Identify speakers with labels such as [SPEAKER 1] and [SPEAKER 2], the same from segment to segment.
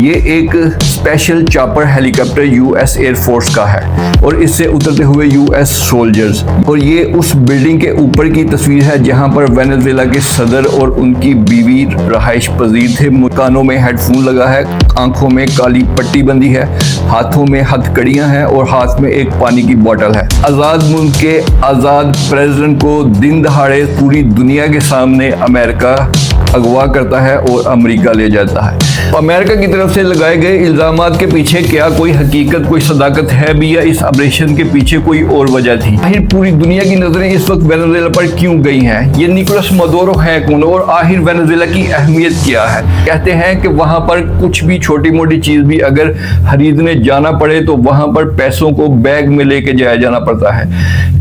[SPEAKER 1] ये एक special chopper helicopter US air force का है और इससे उतरते हुए यूएस सोल्जर्स। और ये उस बिल्डिंग के ऊपर की तस्वीर है जहां पर वेनेजुएला के सदर और उनकी बीवी रहाइश पजीर थे। कानों में हेडफोन लगा है, आंखों में काली पट्टी बंधी है, हाथों में हथकड़ियां हैं और हाथ में एक पानी की बोतल है। आज़ाद मुल्क के आज़ाद प्रेसिडेंट को दिन दहाड़े पूरी दुनिया के सामने अमेरिका अगवा करता है और अमेरिका ले जाता है। अमेरिका की तरफ से लगाए गए इल्जामात के पीछे क्या कोई हकीकत, कोई सदाकत है भी या इस ऑपरेशन के पीछे कोई और वजह थी? आखिर पूरी दुनिया की नजरें इस वक्त वेनेजुएला पर क्यों गई हैं? ये निकोलस मदुरो है कौन और आखिर वेनेजुएला की अहमियत क्या है? कहते हैं कि वहां पर कुछ भी छोटी मोटी चीज भी अगर खरीदने जाना पड़े तो वहां पर पैसों को बैग में लेके जाया जाना पड़ता है।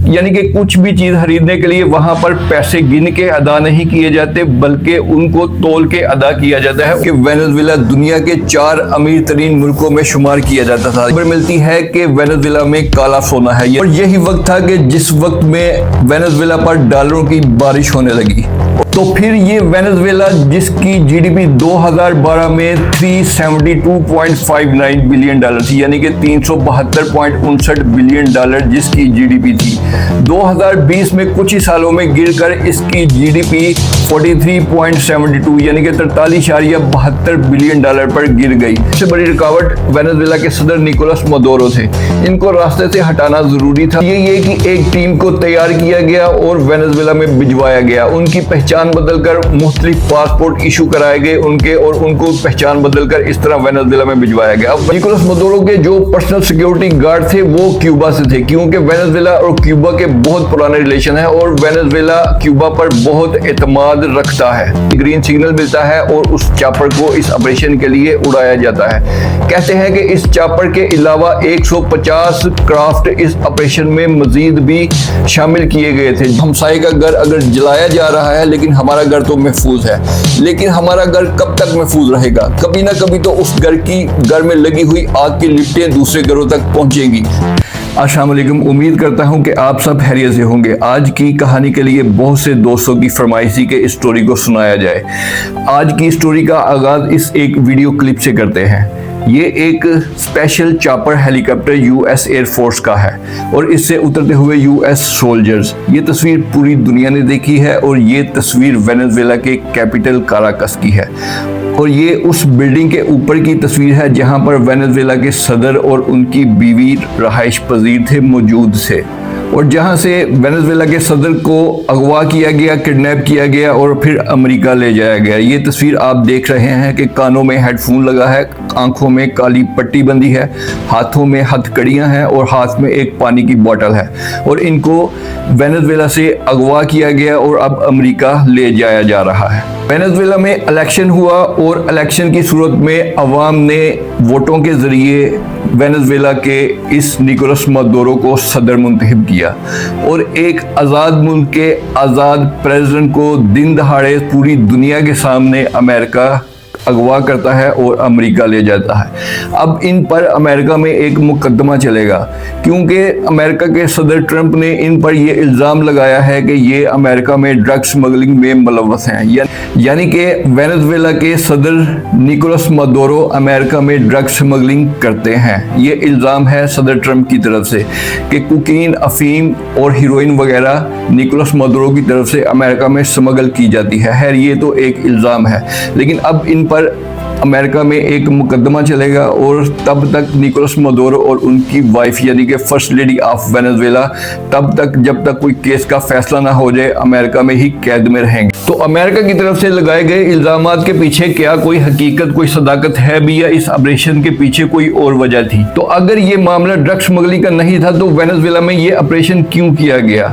[SPEAKER 1] यानी कि कुछ भी चीज खरीदने के लिए वहां पर पैसे गिन के अदा नहीं किए जाते बल्कि उनको तोल के अदा किया जाता है। कि वेनेजुएला दुनिया के 4 अमीर तरीन मुल्कों में शुमार किया जाता था। खबर मिलती है कि वेनेजुएला में काला सोना है और यही वक्त था कि जिस वक्त में वेनेजुएला पर डॉलरों की बारिश होने लगी। तो फिर ये वेनेजुएला जिसकी जीडीपी 2012 में 372.59 बिलियन डॉलर थी, यानी कि 372.59 बिलियन डॉलर जिसकी जीडीपी थी, 2020 में कुछ ही सालों में गिरकर इसकी जीडीपी 43.72 यानी कि 43.72 बिलियन डॉलर पर गिर गई। सबसे बड़ी रुकावट वेनेजुएला के सदर निकोलस मदुरो थे। इनको रास्ते से हटाना जरूरी था। ये कि एक टीम को तैयार किया गया और वेनेजुएला में भिजवाया गया। उनकी पहचान बदलकर मुख्तलिफ पासपोर्ट इशू कराए गए उनके और उनको पहचान बदलकर इस तरह वेनेजुएला में भिजवाया गया। अब निकोलस मदुरो के जो पर्सनल सिक्योरिटी गार्ड थे वो क्यूबा से थे, क्योंकि वेनेजुएला और क्यूबा के बहुत पुराने रिलेशन है और वेनेजुएला क्यूबा पर बहुत एतमाद रखता है। ग्रीन सिग्नल मिलता है और उस चॉपर को इस ऑपरेशन के लिए उड़ाया जाता है। कहते हैं कि इस चॉपर के अलावा 150 क्राफ्ट इस ऑपरेशन में मजीद भी शामिल किए गए थे। हमसाये का घर अगर जलाया जा रहा है लेकिन हमारा घर तो महफूज है, लेकिन हमारा घर कब तक महफूज रहेगा? कभी ना कभी तो उस घर में लगी हुई आग की लिपटें दूसरे घरों तक पहुंचेंगी। अस्सलाम वालेकुम, उम्मीद करता हूं कि आप सब खैरियत से होंगे। आज की कहानी के लिए बहुत से दोस्तों की फरमाइश थी कि इस स्टोरी को सुनाया जाए। आज की स्टोरी का आगाज इस एक वीडियो क्लिप से करते हैं। ये एक special chopper helicopter US air force का है और इससे उतरते हुए यूएस सोल्जर्स। ये तस्वीर पूरी दुनिया ने देखी है और ये तस्वीर वेनेजुएला के कैपिटल काराकस की है और ये उस बिल्डिंग के ऊपर की तस्वीर है जहां पर वेनेजुएला के सदर और उनकी बीवी रहाइश पजीर थे मौजूद थे और जहां से वेनेजुएला के सदर को अगवा किया गया, किडनैप किया गया और फिर अमेरिका ले जाया गया। ये तस्वीर आप देख रहे हैं कि कानों में हेडफोन लगा है, आंखों में काली पट्टी बंधी है, हाथों में हथकड़ियां हैं और हाथ में एक पानी की बोतल है और इनको वेनेजुएला से अगवा किया गया और अब अमेरिका ले जाया जा रहा है। वेनेजुएला में इलेक्शन हुआ और इलेक्शन की सूरत में अवाम ने वोटों के जरिए वेनेजुएला के इस निकोलस मदुरो को सदर मुंतखब किया और एक आज़ाद मुल्क के आज़ाद प्रेसिडेंट को दिन दहाड़े पूरी दुनिया के सामने अमेरिका अगवा करता है और अमेरिका ले जाता है। अब इन पर अमेरिका में एक मुकदमा चलेगा क्योंकि अमेरिका के सदर ट्रंप ने इन पर यह इल्ज़ाम लगाया है कि ये अमेरिका में ड्रग स्मगलिंग में मुलव्वस हैं। यानी कि वेनेजुएला के सदर निकोलस मदुरो अमेरिका में ड्रग स्मगलिंग करते हैं। ये इल्ज़ाम है सदर ट्रंप की तरफ से कि कोकीन, अफीम और हीरोइन वगैरह निकोलस मदुरो की तरफ से अमेरिका में स्मगल की जाती है। खैर ये तो एक इल्ज़ाम है, लेकिन अब इन पर अमेरिका में एक मुकदमा चलेगा और तब तक निकोलस मदुरो और उनकी वाइफ यानी कि फर्स्ट लेडी ऑफ वेनेजुएला तब तक जब तक कोई केस का फैसला ना हो जाए अमेरिका में ही कैद में रहेंगे। तो अमेरिका की तरफ से लगाए गए इल्जामात के पीछे क्या कोई हकीकत, कोई सदाकत है भी या इस ऑपरेशन के पीछे कोई और वजह थी? तो अगर ये मामला ड्रग स्मगलिंग का नहीं था तो वेनेजुएला में ये ऑपरेशन क्यों किया गया?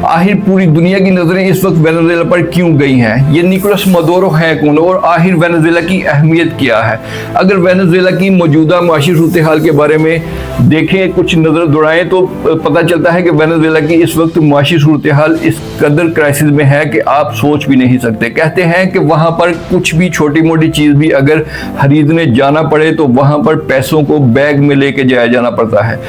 [SPEAKER 1] आखिर पूरी दुनिया की नजरें इस वक्त वेनेजुएला पर क्यों गई हैं? ये निकोलस मदुरो है कौन और आखिर वेनेजुएला की अहमियत क्या है? अगर वेनेजुएला की मौजूदा माशी सूरत हाल के बारे में देखें, कुछ नजर दौड़ाएं तो पता चलता है कि वेनेजुएला की इस वक्त माशी सूरत हाल इस कदर क्राइसिस में है कि आप सोच भी नहीं सकते। कहते हैं कि वहां पर कुछ भी छोटी मोटी चीज भी अगर खरीदने जाना पड़े तो वहां पर पैसों को बैग में लेके जाया जाना पड़ता है।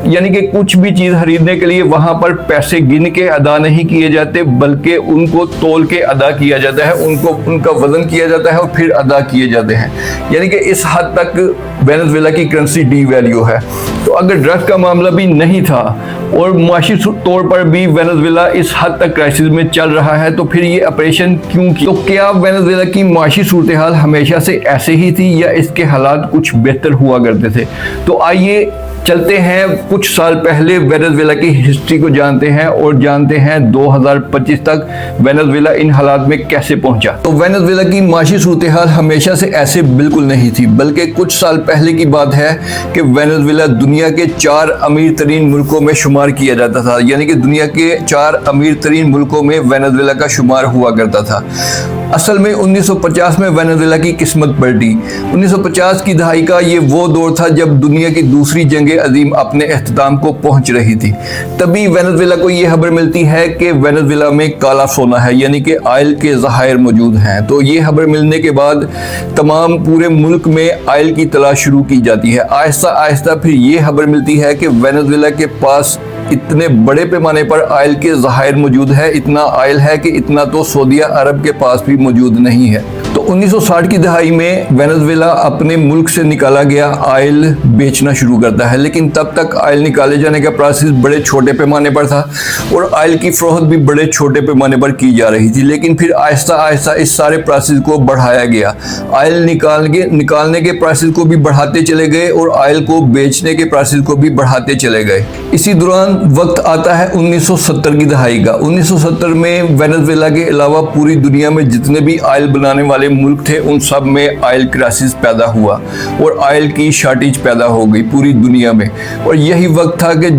[SPEAKER 1] यानी कि कुछ भी चीज खरीदने के लिए वहां पर पैसे गिन के अदा नहीं किए जाते बल्कि उनको तोल के अदा किया जाता है, उनका वजन किया जाता है और फिर अदा किए जाते हैं। यानी कि इस हद तक वेनेजुएला की करेंसी डीवैल्यू है। तो अगर ड्रग्स का मामला भी नहीं था और माशी तौर पर भी वेनेजुएला इस हद तक क्राइसिस में चल रहा है, तो फिर ये ऑपरेशन क्यों किया? तो क्या वेनेजुएला की माशी सूरत हाल हमेशा से ऐसे ही थी या इसके हालात कुछ बेहतर हुआ करते थे? तो आइए चलते हैं कुछ साल पहले वेनेजुएला की हिस्ट्री को जानते हैं और जानते हैं 2025 तक वेनेजुएला इन हालात में कैसे पहुंचा। तो वेनेजुएला की माशी सूरत हाल हमेशा से ऐसे बिल्कुल नहीं थी, बल्कि कुछ साल पहले की बात है कि वेनेजुएला दुनिया के 4 अमीर तरीन मुल्कों में शुमार किया जाता था। यानी कि दुनिया के 4 अमीर तरीन मुल्कों में वेनेजुएला का शुमार हुआ करता था। असल में 1950 में वेनेजुएला की किस्मत पलटी। 1950 की दहाई का ये वो दौर था जब दुनिया की दूसरी जंग अजीम अपने अख्ताम को पहुंच रही थी। तभी वेनेजुएला को ये खबर मिलती है कि वेनेजुएला में काला सोना है, यानी कि ऑयल के ज़खायर मौजूद हैं। तो ये खबर मिलने के बाद तमाम पूरे मुल्क में ऑयल की तलाश शुरू की जाती है। आहिस्ता आहिस्ता फिर ये खबर मिलती है कि वेनेजुएला के पास इतने बड़े पैमाने पर ऑयल के ज़खायर मौजूद है, इतना ऑयल है कि इतना तो सऊदी अरब के पास भी मौजूद नहीं है। तो 1960 की दहाई में वेनेजुएला अपने मुल्क से निकाला गया ऑयल बेचना शुरू करता है, लेकिन तब तक ऑयल निकाले जाने का प्रोसेस बड़े छोटे पैमाने पर था और ऑयल की फरोख्त भी बड़े छोटे पैमाने पर की जा रही थी। लेकिन फिर आहिस्ता आहिस्ता इस सारे प्रोसेस को बढ़ाया गया। ऑयल निकालने के प्रोसेस को भी बढ़ाते चले गए और ऑयल को बेचने के प्रोसेस को भी बढ़ाते चले गए। इसी दौरान वक्त आता है 1970 की दहाई का। 1970 में वेनेजुएला के अलावा पूरी दुनिया में जितने भी ऑयल बनाने वाले मुल्क थे उन सब में ऑयल क्राइसिस पैदा हुआ और ऑयल की शॉर्टेज पैदा हो गई पूरी दुनिया में। और यही वक्त था कि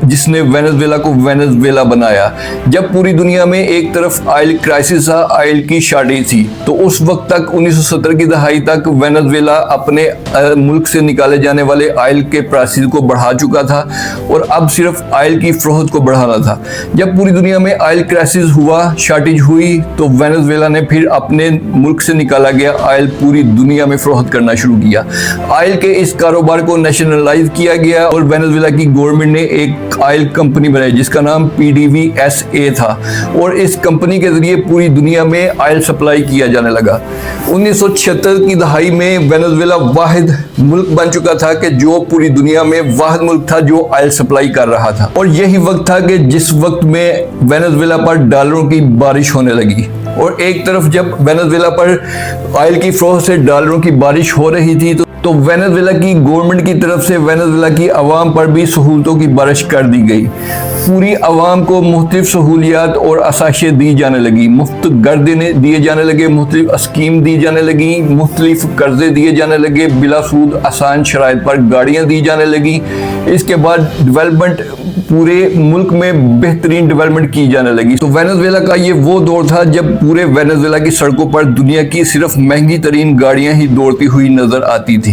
[SPEAKER 1] जिसने वेनेजुएला को वेनेजुएला बनाया। जब पूरी दुनिया में एक तरफ ऑयल क्राइसिस था, ऑयल की शॉर्टेज थी, तो उस वक्त तक 1970 की दहाई तक वेनेजुएला अपने मुल्क से निकाले जाने वाले ऑयल के प्राइसेस को बढ़ा चुका था और अब सिर्फ ऑयल की फरोख्त को बढ़ाना था। जब पूरी दुनिया में ऑयल क्राइसिस हुआ, शॉर्टेज हुई, तो वेनेजुएला ने फिर अपने मुल्क से निकाला गया ऑयल पूरी दुनिया में फरोख्त करना शुरू किया। ऑयल के इस कारोबार को नेशनलाइज किया गया और वेनेजुएला की गवर्नमेंट ने एक ऑयल कंपनी बनाई जिसका नाम PDVSA था और इस कंपनी के जरिए पूरी दुनिया में ऑयल सप्लाई किया जाने लगा। 1976 की दहाई में वेनेजुएला वाहिद मुल्क बन चुका था कि जो पूरी दुनिया में वाहिद मुल्क था जो ऑयल सप्लाई कर रहा था। और यही वक्त था कि जिस वक्त में वेनेजुएला पर डॉलरों की बारिश होने लगी। और एक तरफ जब वेनेजुएला पर ऑयल की फरोख्त से डॉलरों की बारिश हो रही थी तो वेनेजुएला की गवर्नमेंट की तरफ से वेनेजुएला की आवाम पर भी सहूलतों की बारिश कर दी गई। पूरी आवाम को मुख्तलिफ सहूलियात और आसाइशें दी जाने लगी, मुफ्त घर दिए जाने लगे, मुख्तलिफ स्कीम दी जाने लगी, मुख्तलिफ कर्जे दिए जाने लगे, बिला सूद आसान शराइत पर गाड़ियाँ दी जाने लगी। इसके बाद डेवलपमेंट पूरे मुल्क में बेहतरीन डेवलपमेंट की जाने लगी। तो वेनेजुएला का ये वो दौर था जब पूरे वेनेजुएला की सड़कों पर दुनिया की सिर्फ महंगी तरीन गाड़ियां ही दौड़ती हुई नजर आती थी।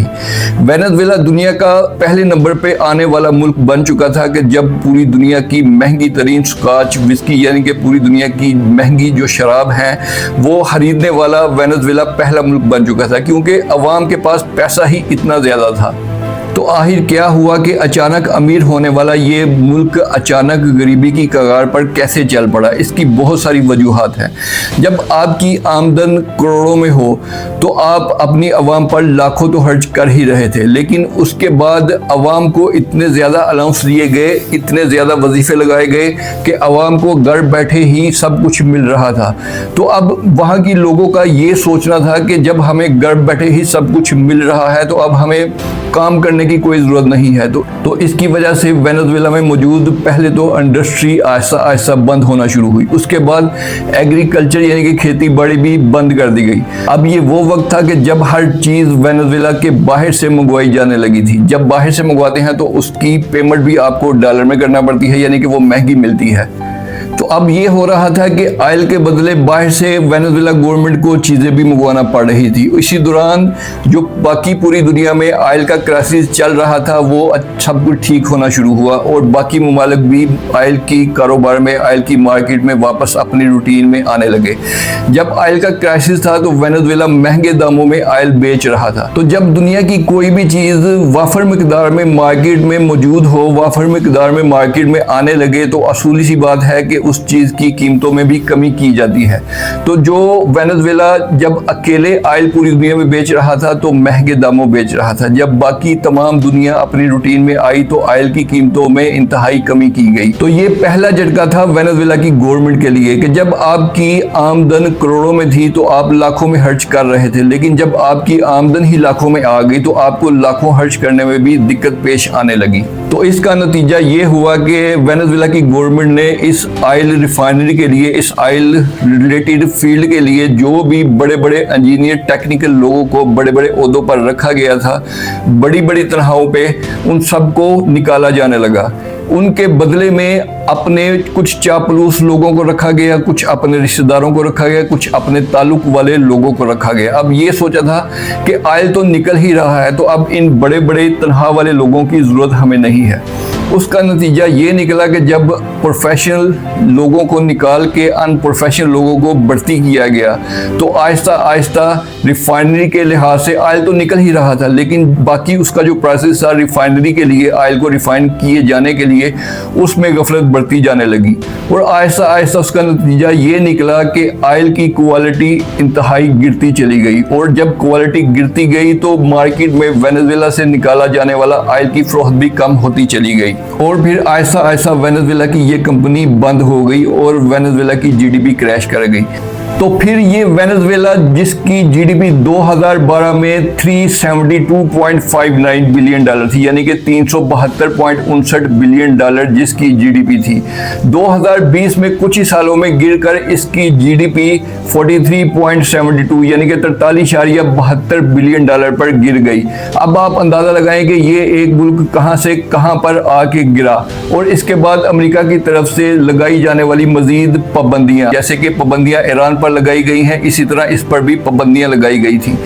[SPEAKER 1] वेनेजुएला दुनिया का पहले नंबर पे आने वाला मुल्क बन चुका था कि जब पूरी दुनिया की महंगी तरीन स्कॉच विस्की यानी कि पूरी दुनिया की महंगी जो शराब है वो खरीदने वाला वेनेजुएला पहला मुल्क बन चुका था, क्योंकि अवाम के पास पैसा ही इतना ज्यादा था। तो आखिर क्या हुआ कि अचानक अमीर होने वाला ये मुल्क अचानक गरीबी की कगार पर कैसे चल पड़ा? इसकी बहुत सारी वजूहात हैं। जब आपकी आमदन करोड़ों में हो तो आप अपनी आवाम पर लाखों तो खर्च कर ही रहे थे, लेकिन उसके बाद आवाम को इतने ज़्यादा अलाउंस दिए गए, इतने ज़्यादा वजीफ़े लगाए गए कि आवाम को घर बैठे ही सब कुछ मिल रहा था। तो अब वहाँ की लोगों का ये सोचना था कि जब हमें घर बैठे ही सब कुछ मिल रहा है तो अब हमें काम करने की कोई ज़रूरत नहीं है। तो इसकी वजह से वेनेजुएला में मौजूद पहले तो इंडस्ट्री आहिस्ता आहिस्ता बंद होना शुरू हुई। उसके बाद एग्रीकल्चर यानी कि खेती बाड़ी भी बंद कर दी गई। अब ये वो वक्त था कि जब हर चीज़ वेनेजुएला के बाहर से मंगवाई जाने लगी थी। जब बाहर से मंगवाते हैं तो उसकी पेमेंट भी आपको डॉलर में करना पड़ती है, यानी कि वो महंगी मिलती है। तो अब ये हो रहा था कि ऑयल के बदले बाहर से वेनेजुएला गवर्नमेंट को चीज़ें भी मंगवाना पड़ रही थी। इसी दौरान जो बाकी पूरी दुनिया में ऑयल का क्राइसिस चल रहा था वो सब कुछ ठीक होना शुरू हुआ और बाकी ममालिक भी ऑयल की कारोबार में, ऑयल की मार्केट में वापस अपनी रूटीन में आने लगे। जब ऑयल का क्राइसिस था तो वेनेजुएला महंगे दामों में ऑयल बेच रहा था। तो जब दुनिया की कोई भी चीज़ वाफर मिकदार में मार्केट में मौजूद हो, वाफर मिकदार में मार्केट में आने लगे, तो असूली सी बात है कि उस उस चीज़ की कीमतों में भी कमी की जाती है। तो जो वेनेजुएला जब अकेले ऑयल पूरी दुनिया में बेच रहा था तो महंगे दामों बेच रहा था। जब बाकी तमाम दुनिया अपनी रूटीन में आई तो ऑयल की कीमतों में इंतहाई कमी की गई। तो ये पहला झटका था वेनेजुएला की गवर्नमेंट के लिए कि जब आपकी आमदन करोड़ों में थी तो आप लाखों में खर्च कर रहे थे, लेकिन जब आपकी आमदन ही लाखों में आ गई तो आपको लाखों खर्च करने में भी दिक्कत पेश आने लगी। तो इसका नतीजा ये हुआ कि वेनेजुएला की गवर्नमेंट ने इस ऑयल रिफाइनरी के लिए, इस ऑयल रिलेटेड फील्ड के लिए जो भी बड़े बड़े इंजीनियर टेक्निकल लोगों को बड़े बड़े ओहदों पर रखा गया था, बड़ी बड़ी तनख्वाहों पे उन सबको निकाला जाने लगा। उनके बदले में अपने कुछ चापलूस लोगों को रखा गया, कुछ अपने रिश्तेदारों को रखा गया, कुछ अपने ताल्लुक वाले लोगों को रखा गया। अब ये सोचा था कि ऑयल तो निकल ही रहा है तो अब इन बड़े बड़े तनख्वाह वाले लोगों की ज़रूरत हमें नहीं है। उसका नतीजा ये निकला कि जब प्रोफेशनल लोगों को निकाल के अनप्रोफेशनल लोगों को भर्ती किया गया तो आहिस्ता आहिस्ता रिफाइनरी के लिहाज से ऑयल तो निकल ही रहा था, लेकिन बाकी उसका जो प्रोसेस था रिफाइनरी के लिए ऑयल को रिफाइन किए जाने के लिए, उसमें गफलत बढ़ती जाने लगी। और आहिस्ता आहिस्ता उसका नतीजा ये निकला कि ऑयल की क्वालिटी इंतहाई गिरती चली गई। और जब क्वालिटी गिरती गई तो मार्केट में वेनेजुएला से निकाला जाने वाला ऑयल की फरोख्त भी कम होती चली गई। और फिर आहिस्ता आहिस्ता वेनेजुएला की ये कंपनी बंद हो गई और वेनेजुएला की जीडीपी क्रैश कर गई। तो फिर ये वेनेजुएला जिसकी जीडीपी 2012 में 372.59 बिलियन डॉलर थी, यानी कि 372.59 बिलियन डॉलर जिसकी जीडीपी थी, 2020 में कुछ ही सालों में गिरकर इसकी जीडीपी 43.72 यानी कि 43.72 बिलियन डॉलर पर गिर गई। अब आप अंदाजा लगाएं कि ये एक मुल्क कहां से कहां पर आके गिरा। और इसके बाद अमेरिका की तरफ से लगाई जाने वाली मजीद पाबंदियां, जैसे कि पाबंदियां ईरान पर लगाई गई हैं, इसी तरह इस पर भी पाबंदियां लगाई गई थी।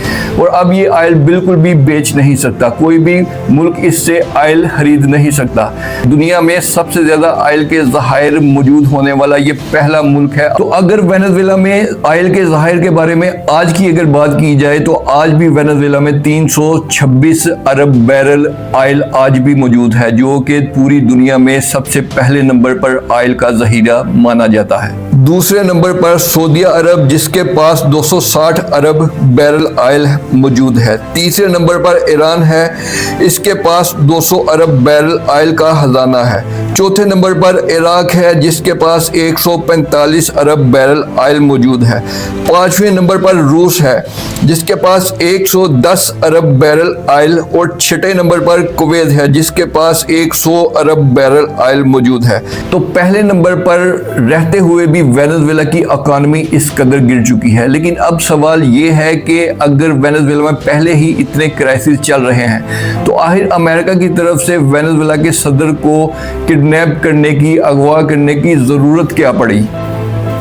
[SPEAKER 1] और अब ये ऑयल बिल्कुल भी बेच नहीं सकता, कोई भी मुल्क इससे ऑयल खरीद नहीं सकता। दुनिया में सबसे ज्यादा ऑयल के ज़खायर मौजूद होने वाला ये पहला मुल्क है। तो अगर वेनेजुएला में ऑयल के ज़खायर के बारे में आज की अगर बात की जाए तो आज भी वेनेजुएला में 326 अरब बैरल ऑयल आज भी मौजूद है, जो कि पूरी दुनिया में सबसे पहले नंबर पर ऑयल का ज़खीरा माना जाता है। दूसरे नंबर पर सऊदी अरब जिसके पास 260 अरब बैरल ऑयल मौजूद है। तीसरे नंबर पर ईरान है, इसके पास 200 अरब बैरल ऑयल का खजाना है। चौथे नंबर पर इराक है जिसके पास 145 अरब बैरल ऑयल मौजूद है। पांचवें नंबर पर रूस है जिसके पास 110 अरब बैरल ऑयल। और छठे नंबर पर कुवैत है जिसके पास 100 अरब बैरल ऑयल मौजूद है। तो पहले नंबर पर रहते हुए भी वेनेजुएला की इकॉनमी इस कदर गिर चुकी है। लेकिन अब सवाल ये है कि अगर वेनेजुएला में पहले ही इतने क्राइसिस चल रहे हैं तो आखिर अमेरिका की तरफ से वेनेजुएला के सदर को किडनैप करने की, अगवा करने की ज़रूरत क्या पड़ी?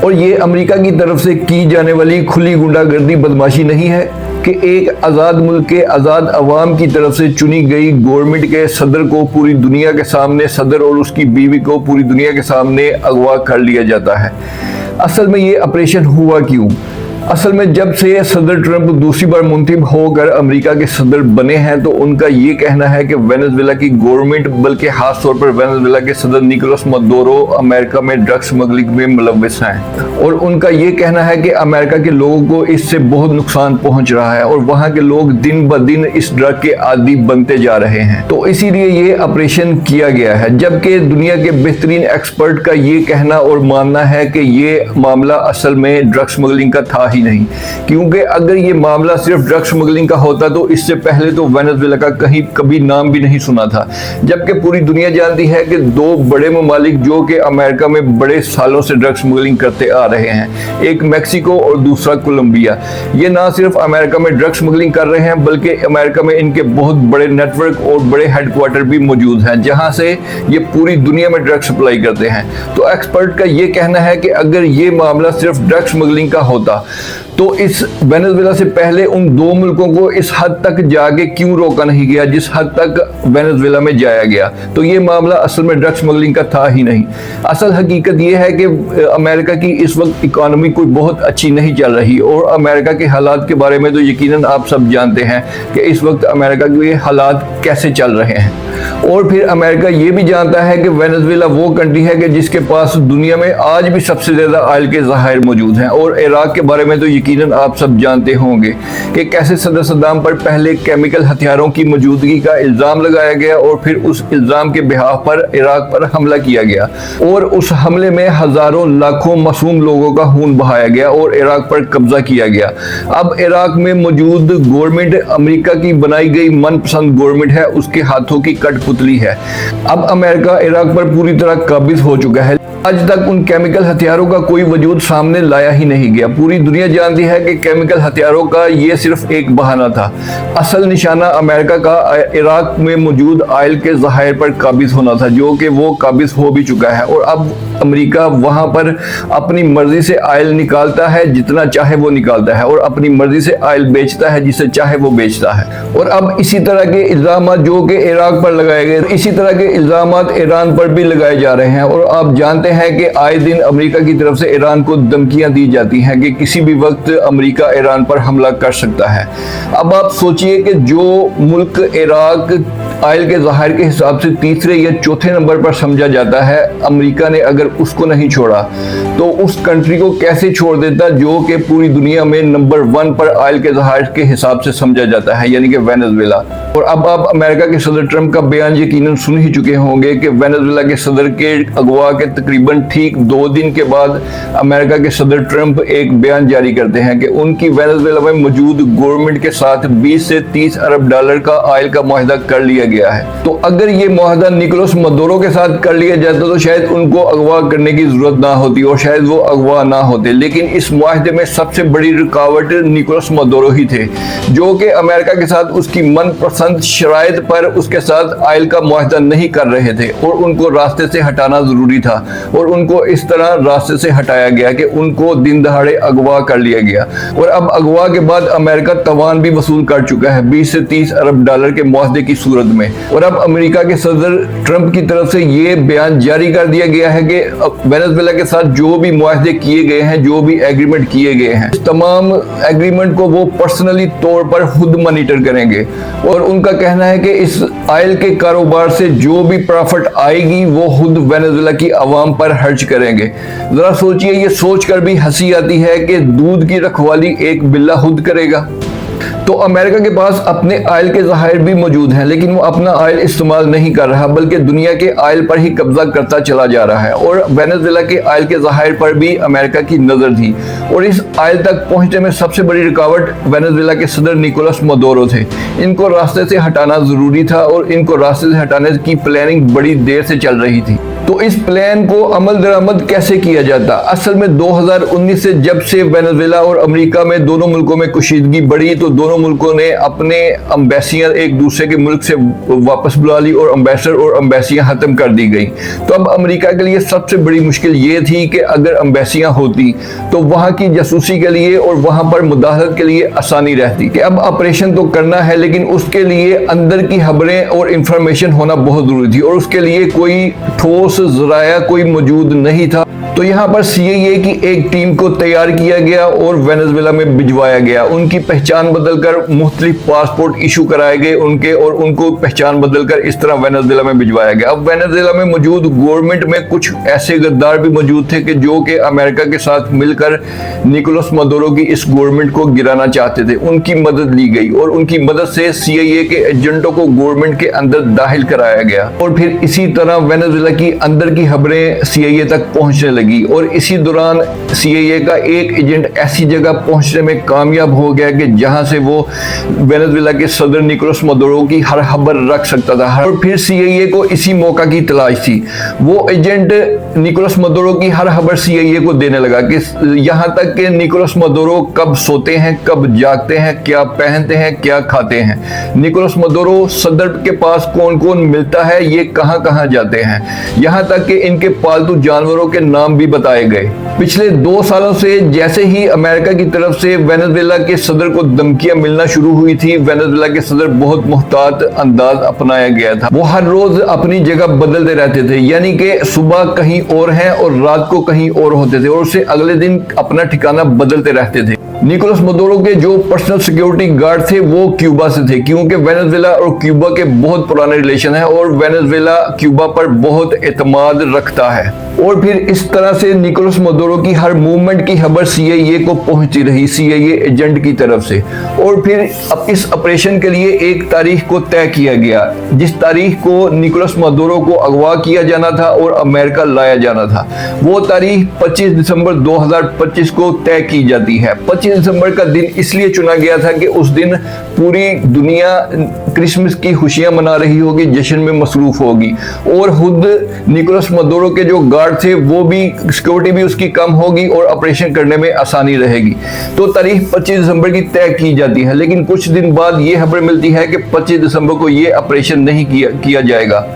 [SPEAKER 1] और ये अमेरिका की तरफ से की जाने वाली खुली गुंडागर्दी बदमाशी नहीं है कि एक आज़ाद मुल्क के आज़ाद अवाम की तरफ से चुनी गई गवर्नमेंट के सदर को पूरी दुनिया के सामने, सदर और उसकी बीवी को पूरी दुनिया के सामने अगवा कर लिया जाता है। असल में ये ऑपरेशन हुआ क्यों? असल में जब से सदर ट्रंप दूसरी बार मुंतखब होकर अमेरिका के सदर बने हैं तो उनका ये कहना है कि वेनेजुएला की गवर्नमेंट, बल्कि खास तौर पर वेनेजुएला के सदर निकोलस मदुरो अमेरिका में ड्रग्स स्मगलिंग में मुलव्वस हैं। और उनका ये कहना है कि अमेरिका के लोगों को इससे बहुत नुकसान पहुंच रहा है और वहाँ के लोग दिन ब दिन इस ड्रग के आदी बनते जा रहे हैं। तो इसीलिए ये ऑपरेशन किया गया है, जबकि दुनिया के बेहतरीन एक्सपर्ट का ये कहना और मानना है कि ये मामला असल में ड्रग स्मगलिंग का था ही नहीं। क्योंकि अगर ये मामला सिर्फ ड्रग स्मगलिंग का होता तो इससे पहले तो वेनेजुएला का कहीं कभी नाम भी नहीं सुना था। जबकि पूरी दुनिया जानती है कि दो बड़े ममालिक जो कि अमेरिका में बड़े सालों से ड्रग स्मगलिंग करते आ रहे हैं, एक मैक्सिको और दूसरा कोलंबिया, ये ना सिर्फ अमेरिका में ड्रग स्मगलिंग कर रहे हैं बल्कि अमेरिका में इनके बहुत बड़े नेटवर्क और बड़े हेडक्वार्टर भी मौजूद हैं जहां से ये पूरी दुनिया में ड्रग सप्लाई करते हैं। तो एक्सपर्ट का ये कहना है कि अगर ये मामला सिर्फ ड्रग स्मगलिंग का होता तो इस वेनेजुएला से पहले उन दो मुल्कों को इस हद तक जाके क्यों रोका नहीं गया जिस हद तक वेनेजुएला में जाया गया। तो ये मामला असल में ड्रग स्मगलिंग का था ही नहीं। असल हकीकत ये है कि अमेरिका की इस वक्त इकॉनमी कोई बहुत अच्छी नहीं चल रही और अमेरिका के हालात के बारे में तो यकीनन आप सब जानते हैं कि इस वक्त अमेरिका के हालात कैसे चल रहे हैं। और फिर अमेरिका ये भी जानता है कि वेनेजुएला वो कंट्री है कि जिसके पास दुनिया में आज भी सबसे ज़्यादा ऑयल के ज़खायर मौजूद हैं। और इराक के बारे में तो यकीनन आप सब जानते होंगे कि कैसे सदर सद्दाम पर पहले केमिकल हथियारों की मौजूदगी का इल्ज़ाम लगाया गया और फिर उस इल्ज़ाम के बिहाफ पर इराक पर हमला किया गया और उस हमले में हज़ारों लाखों मासूम लोगों का खून बहाया गया और इराक पर कब्जा किया गया। अब इराक में मौजूद गवर्नमेंट अमेरिका की बनाई गई मनपसंद गवर्नमेंट है, उसके हाथों की कठपुतली है। अब अमेरिका इराक पर पूरी तरह काबिज हो चुका है। आज तक उन केमिकल हथियारों का कोई वजूद सामने लाया ही नहीं गया। पूरी दुनिया जानती है कि केमिकल हथियारों का ये सिर्फ एक बहाना था। असल निशाना अमेरिका का इराक में मौजूद ऑयल के ज़खायर पर काबिज होना था, जो कि वो काबिज हो भी चुका है। और अब अमेरिका वहां पर अपनी मर्जी से ऑयल निकालता है, जितना चाहे वो निकालता है, और अपनी मर्जी से ऑयल बेचता है, जिसे चाहे वो बेचता है। और अब इसी तरह के इल्ज़ाम जो कि इराक पर लगाए गए, इसी तरह के इल्ज़ाम ईरान पर भी लगाए जा रहे हैं। और आप जानते हैं कि आए दिन अमेरिका की तरफ से ईरान को धमकियां दी जाती हैं कि किसी भी वक्त अमेरिका ईरान पर हमला कर सकता है। अब आप सोचिए कि जो मुल्क इराक ऑयल के ज़खायर के हिसाब से तीसरे या चौथे नंबर पर समझा जाता है, अमेरिका ने अगर उसको नहीं छोड़ा तो उस कंट्री को कैसे छोड़ देता जो कि पूरी दुनिया में नंबर 1 पर ऑयल के ज़खायर के हिसाब से समझा जाता है, यानी कि वेनेजुएला। और अब आप अमेरिका के सदर ट्रंप का बयान यकीनन सुन ही चुके होंगे कि वेनेजुएला के सदर के अगवा के तकरीबन ठीक 2 दिन के बाद अमेरिका के सदर ट्रंप एक बयान जारी करते हैं कि उनकी वेनेजुएला में मौजूद गवर्नमेंट के साथ 20 से 30 अरब डॉलर का ऑयल का मुआहदा कर लिया गया है। तो अगर ये मुआहदा निकोलस मदुरो के साथ कर लिया जाता तो शायद उनको अगवा करने की जरूरत ना होती और शायद वो अगवा ना होते। लेकिन इस मुआहदे में सबसे बड़ी रुकावट निकोलस मदुरो ही थे, जो कि अमेरिका के साथ उसकी मनपसंद शराइत पर उसके साथ ऑयल का मुआहदा नहीं कर रहे थे और उनको रास्ते से हटाना जरूरी था। और उनको इस तरह रास्ते से हटाया गया कि उनको दिन दहाड़े अगवा कर लिया गया। और अब अगवा के बाद अमेरिका तवान भी वसूल कर चुका है 20 से 30 अरब डॉलर के मुआहदे की सूरत में। और अब अमेरिका के सदर ट्रंप की तरफ से ये बयान जारी कर दिया गया है कि वेनेजुएला के साथ जो भी मुआहदे किए गए हैं, जो भी एग्रीमेंट किए गए हैं, तमाम एग्रीमेंट को वो पर्सनली तौर पर खुद मॉनिटर करेंगे। और उनका कहना है कि इस ऑयल के कारोबार से जो भी प्रॉफिट आएगी वो खुद वेनेजुएला की आवाम पर खर्च करेंगे। जरा सोचिए, ये सोचकर भी हंसी आती है कि दूध की रखवाली एक बिल्ला खुद करेगा। तो अमेरिका के पास अपने ऑयल के ज़खायर भी मौजूद हैं, लेकिन वो अपना ऑयल इस्तेमाल नहीं कर रहा बल्कि दुनिया के ऑयल पर ही कब्जा करता चला जा रहा है। और वेनेजुएला के ऑयल के ज़खायर पर भी अमेरिका की नज़र थी। और इस ऑयल तक पहुंचने में सबसे बड़ी रुकावट वेनेजुएला के सदर निकोलस मदुरो थे। इनको रास्ते से हटाना ज़रूरी था और इनको रास्ते से हटाने की प्लानिंग बड़ी देर से चल रही थी। तो इस प्लान को अमल दरामद कैसे किया जाता? असल में 2019 से जब से वेनेजुएला और अमेरिका में दोनों मुल्कों में कुशीदगी बढ़ी तो दोनों मुल्कों ने अपने अम्बेसियां एक दूसरे के मुल्क से वापस बुला ली और अम्बेसडर और अम्बेसियां खत्म कर दी गई। तो अब अमेरिका के लिए सबसे बड़ी मुश्किल ये थी कि अगर अम्बेसियां होती तो वहां की जासूसी के लिए और वहां पर मुदाखलत के लिए आसानी रहती कि अब ऑपरेशन तो करना है, लेकिन उसके लिए अंदर की खबरें और इंफॉर्मेशन होना बहुत जरूरी थी और उसके लिए कोई ठोस ज़राया कोई मौजूद नहीं था। तो यहाँ पर CIA की एक टीम को तैयार किया गया और वेनेजुएला में भिजवाया गया। उनकी पहचान बदलकर मुख्तलिफ पासपोर्ट इशू कराए गए उनके, और उनको पहचान बदलकर इस तरह वेनेजुएला में भिजवाया गया। अब वेनेजुएला में मौजूद गवर्नमेंट में कुछ ऐसे गद्दार भी मौजूद थे कि जो कि अमेरिका के साथ मिलकर निकोलस मदुरो की इस गवर्नमेंट को गिराना चाहते थे। उनकी मदद ली गई और उनकी मदद से CIA के एजेंटों को गवर्नमेंट के अंदर दाखिल कराया गया और फिर इसी तरह वेनेजुएला की अंदर की खबरें CIA तक पहुंचने लगी। और इसी दौरान CIA का एक एजेंट ऐसी जगह पहुंचने में कामयाब हो गया कि जहां से वो वेनेजुएला के सदर निकोलस मदुरो की हर खबर रख सकता था। और फिर CIA को इसी मौका की तलाश थी। वो एजेंट निकोलस मदुरो की हर खबर CIA को देने लगा कि यहां तक कि निकोलस मदुरो कब सोते हैं, कब जागते हैं, क्या पहनते हैं, क्या खाते हैं, निकोलस मदुरो सदर के पास कौन कौन मिलता है, ये कहां कहां जाते हैं। यहाँ तक कि इनके पालतू जानवरों के नाम भी बताए गए। पिछले 2 सालों से जैसे ही अमेरिका की तरफ से वेनेजुएला के सदर को धमकियां मिलना शुरू हुई थी, वेनेजुएला के सदर बहुत मुहतात अंदाज अपनाया गया था। वो हर रोज अपनी जगह बदलते रहते थे, यानी कि सुबह कहीं और हैं और रात को कहीं और होते थे और उससे अगले दिन अपना ठिकाना बदलते रहते थे। निकोलस मदुरो के जो पर्सनल सिक्योरिटी गार्ड थे वो क्यूबा से थे, क्योंकि वेनेजुएला और क्यूबा के बहुत पुराने रिलेशन है और वेनेजुएला क्यूबा पर बहुत एतमाद रखता है। और फिर इस तरह से निकोलस मदुरो की हर मूवमेंट की खबर सीआईए को पहुंचती रही, सीआईए एजेंट की तरफ से। और फिर अब इस ऑपरेशन के लिए एक तारीख को तय किया गया, जिस तारीख को निकोलस मदुरो को अगवा किया जाना था और अमेरिका लाया जाना था। वो तारीख 25 दिसंबर 2025 को तय की जाती है। 25 दिसंबर का दिन इसलिए चुना गया था कि उस दिन पूरी दुनिया क्रिसमस की खुशियां मना रही होगी, जश्न में मसरूफ होगी और खुद निकोलस मदुरो के जो गार्ड थे वो भी, सिक्योरिटी भी उसकी कम होगी और ऑपरेशन करने में आसानी रहेगी। तो तारीख 25 दिसंबर की तय की जाती है, लेकिन कुछ दिन बाद ये खबर मिलती है कि 25 दिसंबर को ये ऑपरेशन नहीं किया जाएगा,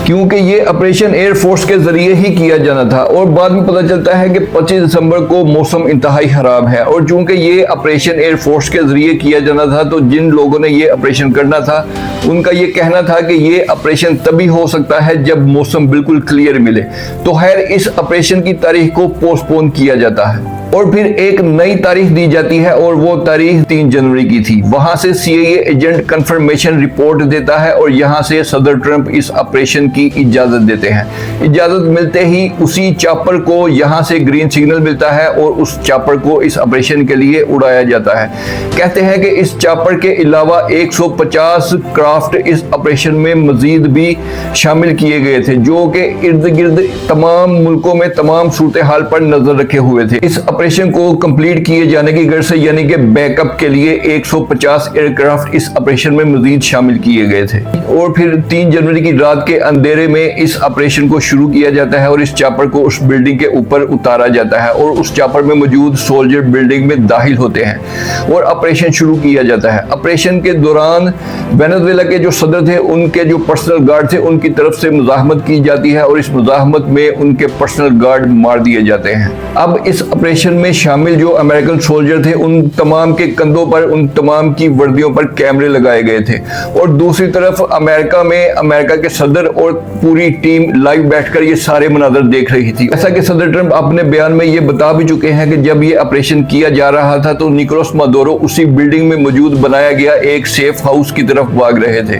[SPEAKER 1] क्योंकि ये ऑपरेशन एयरफोर्स के जरिए ही किया जाना था। और बाद में पता चलता है कि 25 दिसंबर को मौसम इंतहाई खराब है और चूंकि ये ऑपरेशन एयरफोर्स के जरिए किया जाना था, तो जिन लोगों ने ये ऑपरेशन करना था उनका ये कहना था कि ये ऑपरेशन तभी हो सकता है जब मौसम बिल्कुल क्लियर मिले। तो खैर इस ऑपरेशन की तारीख को पोस्टपोन किया जाता है और फिर एक नई तारीख दी जाती है और वो तारीख 3 जनवरी की थी। वहां से सीआईए एजेंट कंफर्मेशन रिपोर्ट देता है और यहां से सदर ट्रंप इस ऑपरेशन की इजाजत देते हैं। इजाजत मिलते ही उसी चॉपर को यहां से ग्रीन सिग्नल मिलता है और उस चॉपर को इस ऑपरेशन के लिए उड़ाया जाता है। कहते हैं कि इस चॉपर के अलावा 150 क्राफ्ट इस ऑपरेशन में मजीद भी शामिल किए गए थे, जो कि इर्द गिर्द तमाम मुल्कों में तमाम सूरत हाल पर नजर रखे हुए थे। इस ऑपरेशन को कंप्लीट किए जाने की गर्ज से, यानी कि बैकअप के लिए 150 एयरक्राफ्ट इस ऑपरेशन में मजीद शामिल किए गए थे। और फिर 3 जनवरी की रात के अंधेरे में इस ऑपरेशन को शुरू किया जाता है और इस चॉपर को उस बिल्डिंग के ऊपर उतारा जाता है और उस चॉपर में मौजूद सोल्जर बिल्डिंग में दाखिल होते हैं और ऑपरेशन शुरू किया जाता है। ऑपरेशन के दौरान वेनेजुएला के जो सदर थे, उनके जो पर्सनल गार्ड थे, उनकी तरफ से मुजाहमत की जाती है और इस मुजाहमत में उनके पर्सनल गार्ड मार दिए जाते हैं। अब इस ऑपरेशन में शामिल जो अमेरिकन सोल्जर थे, उन तमाम के कंधों पर, उन तमाम की वर्दियों पर कैमरे लगाए गए थे और दूसरी तरफ अमेरिका में अमेरिका के सदर और पूरी टीम लाइव बैठकर ये सारे मनाजर देख रही थी। ऐसा कि सदर ट्रंप अपने बयान में ये बता भी चुके हैं कि जब ये ऑपरेशन किया जा रहा था तो निकोलस मदुरो उसी बिल्डिंग में मौजूद बनाया गया एक सेफ हाउस की तरफ भाग रहे थे,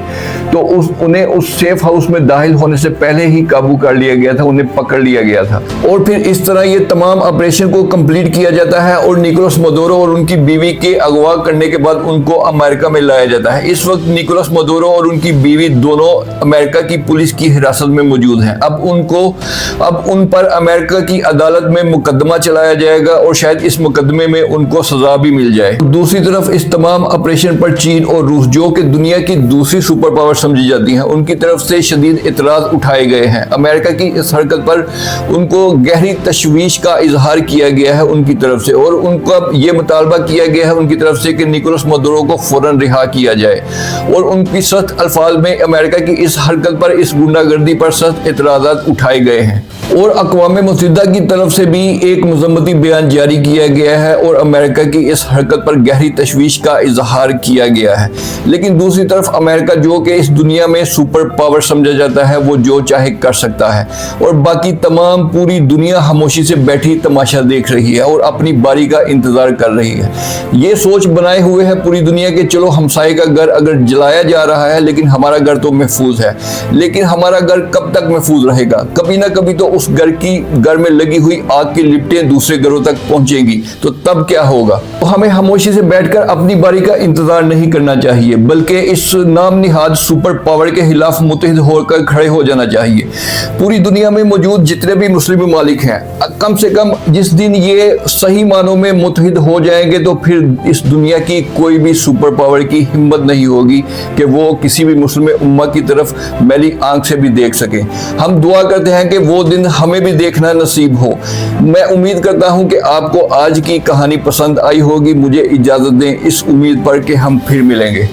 [SPEAKER 1] तो उन्हें उस सेफ हाउस में दाखिल होने से पहले ही काबू कर लिया गया था, उन्हें पकड़ लिया गया था। और फिर इस तरह ये तमाम ऑपरेशन को कंप्लीट किया जाता है और निकोलस मदुरो और उनकी बीवी के अगवा करने के बाद उनको अमेरिका में लाया जाता है। इस वक्त निकोलस मदुरो और उनकी बीवी दोनों अमेरिका की पुलिस की हिरासत में मौजूद हैं। अब उन पर अमेरिका की अदालत में मुकदमा चलाया जाएगा और शायद इस मुकदमे में उनको सजा भी मिल जाए। दूसरी तरफ इस तमाम ऑपरेशन पर चीन और रूस, जो कि दुनिया की दूसरी सुपर पावर समझी जाती हैं, उनकी तरफ से शदीद इतराज उठाए गए हैं। अमेरिका की इस हरकत पर उनको गहरी तशवीश का इजहार किया गया है उनकी तरफ से और उनका ये मुतालबा किया गया है उनकी तरफ से कि निकोलस मदुरो को फौरन रिहा किया जाए और उनकी सख्त अल्फाज में अमेरिका की इस हरकत पर, इस गुंडागर्दी पर सख्त इतराज़ात उठाए गए हैं। और अक़वाम मुत्तहिदा की तरफ से भी एक मज़म्मती बयान जारी किया गया है और अमेरिका की इस हरकत पर गहरी तशवीश का इजहार किया गया है। लेकिन दूसरी तरफ अमेरिका, जो कि इस दुनिया में सुपर पावर समझा जाता है, वो जो चाहे कर सकता है और बाकी तमाम पूरी दुनिया खामोशी से बैठी तमाशा देख रही है और अपनी बारी का इंतजार कर रही है। ये सोच बनाए हुए है पूरी दुनिया के, चलो हमसाये का घर अगर जलाया जा रहा है लेकिन हमारा घर तो महफूज है, लेकिन हमारा घर कब तक महफूज रहेगा? कभी ना कभी तो उस घर में लगी हुई आग की लिपटें दूसरे घरों तक पहुंचेंगी, तो तब क्या होगा? तो हमें खामोशी से बैठकर अपनी बारी का इंतजार नहीं करना चाहिए, बल्कि इस नाम निहाद सुपर पावर के खिलाफ मुत्तहिद होकर खड़े हो जाना चाहिए। पूरी दुनिया में मौजूद जितने भी मुस्लिम ममालिक हैं, कम से कम जिस दिन ये सही मानों में मुत्तहिद हो जाएंगे तो फिर इस दुनिया की कोई भी सुपर पावर की हिम्मत नहीं होगी कि वो किसी भी मुस्लिम उम्मा की तरफ मैली आंख से भी देख सके। हम दुआ करते हैं कि वो दिन हमें भी देखना नसीब हो। मैं उम्मीद करता हूं कि आपको आज की कहानी पसंद आई होगी। मुझे इजाजत दें इस उम्मीद पर कि हम फिर मिलेंगे।